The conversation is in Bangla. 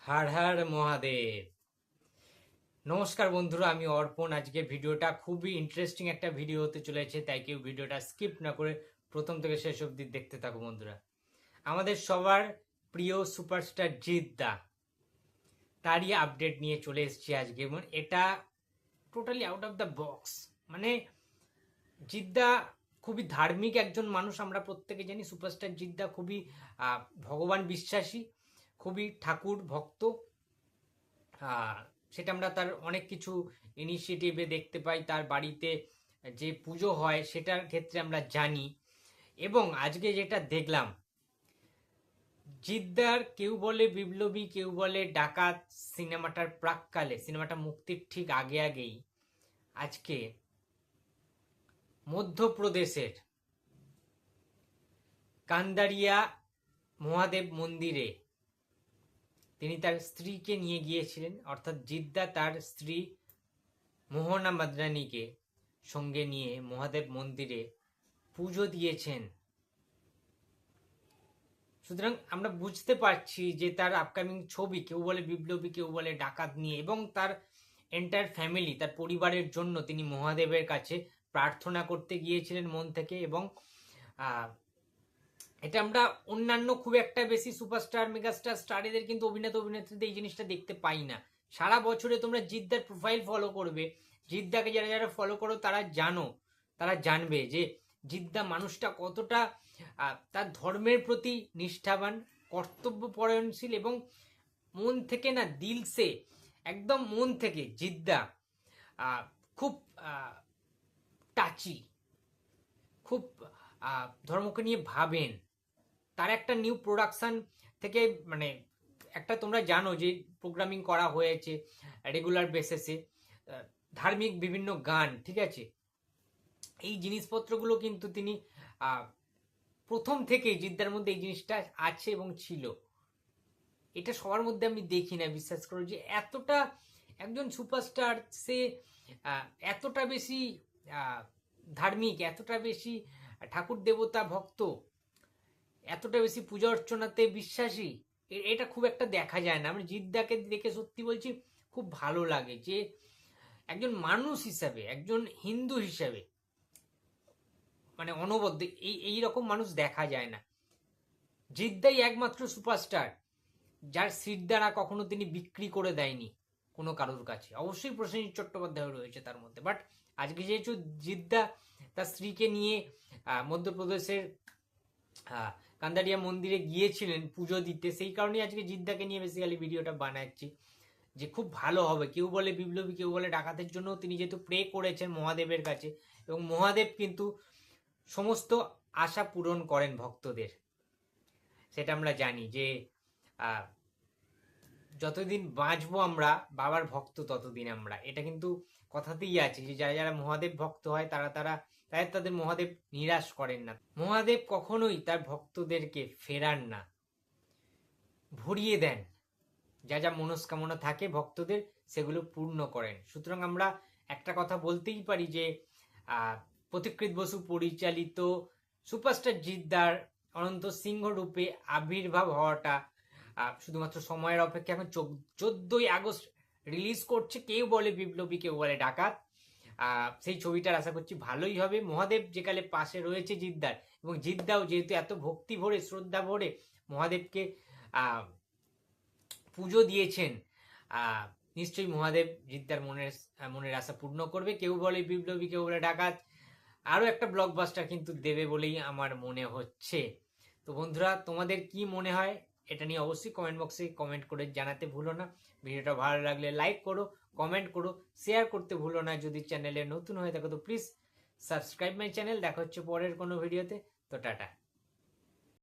হর হর মহাদেব। নমস্কার বন্ধুরা, আমি অর্পণ। আজকের ভিডিওটা খুবই ইন্টারেস্টিং একটা ভিডিও হতে চলেছে, তাই কেউ ভিডিওটা স্কিপ না করে প্রথম থেকে শেষ অবধি দেখতে থাকো বন্ধুরা। আমাদের সবার প্রিয় সুপারস্টার জিৎ দা, তারই আপডেট নিয়ে চলে এসেছি আজকে। এবং এটা totally out of the box. মানে জিৎ দা খুবই ধার্মিক একজন মানুষ, আমরা প্রত্যেকে জানি। সুপারস্টার জিৎ দা খুবই ভগবান বিশ্বাসী, খুবই ঠাকুর ভক্ত। আহ, সেটা আমরা তার অনেক কিছু ইনিশিয়েটিভে দেখতে পাই, তার বাড়িতে যে পুজো হয় সেটার ক্ষেত্রে আমরা জানি। এবং আজকে যেটা দেখলাম, জিদ্দার কেউ বলে বিপ্লবী, কেউ বলে ডাকাত সিনেমাটার প্রাক্কালে, সিনেমাটা মুক্তির ঠিক আগে আগেই আজকে মধ্যপ্রদেশের কান্দারিয়া মহাদেব মন্দিরে তিনি তার স্ত্রীকে নিয়ে গিয়েছিলেন। অর্থাৎ জিদ্দা তার স্ত্রী মোহনা মাদরানিকে সঙ্গে নিয়ে মহাদেব মন্দিরে পুজো দিয়েছেন। সুতরাং আমরা বুঝতে পারছি যে তার আপকামিং ছবি, কেউ বলে বিপ্লবী, কেউ বলে ডাকাত নিয়ে, এবং তার এন্টায়ার ফ্যামিলি, তার পরিবারের জন্য তিনি মহাদেবের কাছে প্রার্থনা করতে গিয়েছিলেন মন থেকে। এবং এটা আমরা অন্যান্য খুব একটা বেশি সুপারস্টার, মেগাস্টার, স্টারেদের কিন্তু অভিনেতা অভিনেত্রীদের এই জিনিসটা দেখতে পাই না। সারা বছরে তোমরা জিদ্দার প্রোফাইল ফলো করবে, জিদ্দাকে যারা যারা ফলো করো তারা জানো, তারা জানবে যে জিদ্দা মানুষটা কতটা তার ধর্মের প্রতি নিষ্ঠাবান, কর্তব্যপরায়ণশীল, এবং মন থেকে না, দিলসে, একদম মন থেকে জিদ্দা খুব টাচি, খুব ধর্মকে নিয়ে ভাবেন। তার একটা নিউ প্রোডাকশন থেকে, মানে একটা তোমরা জানো যে প্রোগ্রামিং করা হয়েছে রেগুলার বেসিসে, ধার্মিক বিভিন্ন গান, ঠিক আছে। এই জিনিসপত্রগুলো কিন্তু তিনি প্রথম থেকেই জিদ্দার মধ্যে এই জিনিসটা আছে এবং ছিল। এটা সবার মধ্যে আমি দেখি না, বিশ্বাস করো, যে এতটা একজন সুপারস্টার সে এতটা বেশি ধার্মিক, এতটা বেশি ঠাকুর দেবতা ভক্ত, এতটা বেশি পূজা অর্চনাতে বিশ্বাসী, এটা খুব একটা দেখা যায় না। আমি জিদ্দাকে দেখে সত্যি বলছি খুব ভালো লাগে যে একজন মানুষ হিসাবে, একজন হিন্দু হিসাবে, মানে অনবদ্য এই রকম মানুষ দেখা যায় না। জিদ্দাই একমাত্র সুপারস্টার যার সিট দ্বারা কখনো তিনি বিক্রি করে দেয়নি কোনো কারোর কাছে। অবশ্যই প্রসেনজিৎ চট্টোপাধ্যায় রয়েছে তার মধ্যে, বাট আজকে যেহেতু জিদ্দা তার স্ত্রীকে নিয়ে মধ্যপ্রদেশের কান্দারিয়া মন্দিরে গিয়েছিলেন পুজো দিতে, সেই কারণেই আজকে জিদ্দাকে নিয়ে বেসিক্যালি ভিডিওটা বানাচ্ছি, যে খুব ভালো হবে। কেউ বলে বিপ্লবী, কেউ বলে ডাকাতের জন্য তিনি যেহেতু প্রে করেছেন মহাদেবের কাছে, এবং মহাদেব কিন্তু সমস্ত আশা পূরণ করেন ভক্তদের, সেটা আমরা জানি। যে যতদিন বাঁচবো আমরা বাবার ভক্ত ততদিন আমরা, এটা কিন্তু কথাতেই আছে যে যারা যারা মহাদেব ভক্ত হয় তারা তারা তাদের মহাদেব নিরাশ করেন না। মহাদেব কখনোই তার ভক্তদেরকে ফেরান না, ভরিয়ে দেন। যা যা মনস্কামনা থাকে ভক্তদের, সেগুলো পূর্ণ করেন। সুতরাং আমরা একটা কথা বলতেই পারি যে পথিকৃৎ বসু পরিচালিত সুপারস্টার জিদ্দার অনন্ত সিংহ রূপে আবির্ভাব হওয়াটা শুধুমাত্র সময়ের অপেক্ষা। এখন 14ই আগস্ট রিলিজ করছে কেউ বলে বিপ্লবী, কেউ বলে ডাকাত। সেই ছবিটার আশা করছি ভালোই হবে। মহাদেব যেকালে পাশে রয়েছে জিদ্দার, এবং জিদ্দাও যেহেতু এত ভক্তি ভরে, শ্রদ্ধা ভরে মহাদেবকে পুজো দিয়েছেন, নিশ্চয়ই মহাদেব জিদ্দার মনের আশা পূর্ণ করবে। কেউ বলে বিপ্লবী, কেউ বলে ডাকাত, আরো একটা ব্লকবাস্টার কিন্তু দেবে বলেই আমার মনে হচ্ছে। তো বন্ধুরা, তোমাদের কি মনে হয় এটা নিয়ে অবশ্যই কমেন্ট বক্সে কমেন্ট করে জানাতে ভুলো না। ভিডিওটা ভালো লাগলে লাইক করো, কমেন্ট করো, শেয়ার করতে ভুলো না। যদি চ্যানেলে নতুন হয়ে থাকো তো প্লিজ সাবস্ক্রাইব মাই চ্যানেল। দেখা হচ্ছে পরের কোনো ভিডিওতে। তো টাটা।